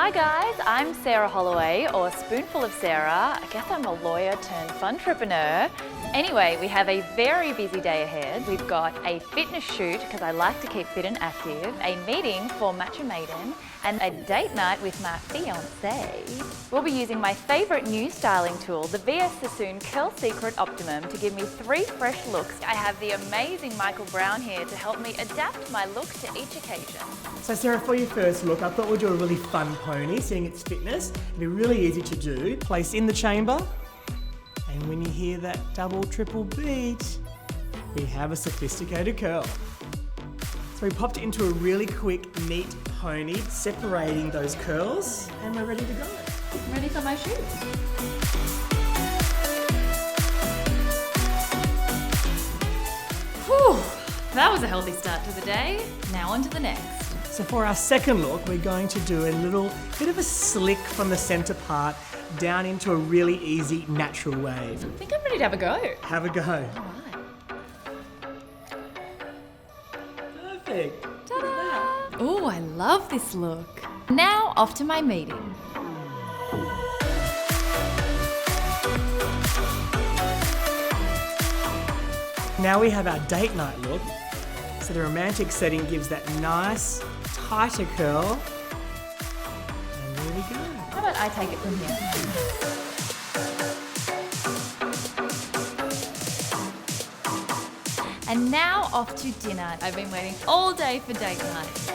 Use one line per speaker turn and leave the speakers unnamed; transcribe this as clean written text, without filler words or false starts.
Hi guys, I'm Sarah Holloway, or Spoonful of Sarah. I guess I'm a lawyer turned funtrepreneur. Anyway, we have a very busy day ahead. We've got a fitness shoot, because I like to keep fit and active, a meeting for Matcha Maiden, and a date night with my fiancé. We'll be using my favourite new styling tool, the Sassoon Curl Secret Optimum, to give me 3 fresh looks. I have the amazing Michael Brown here to help me adapt my look to each occasion.
So Sarah, for your first look, I thought we'd do a really fun pony, seeing its fitness. It'd be really easy to do. Place in the chamber, and when you hear that double, triple beat, we have a sophisticated curl. So we popped it into a really quick, neat pony, separating those curls, and we're ready to go.
Ready for my shoot? Whew, that was a healthy start to the day. Now on to the next.
So for our second look, we're going to do a little bit of a slick from the centre part down into a really easy, natural wave.
I think I'm ready to have a go.
Have a go.
All right.
Perfect.
Ta-da! Oh, I love this look. Now off to my meeting.
Now we have our date night look. So the romantic setting gives that nice, tighter curl. And there we go.
How about I take it from here? And now off to dinner. I've been waiting all day for date night.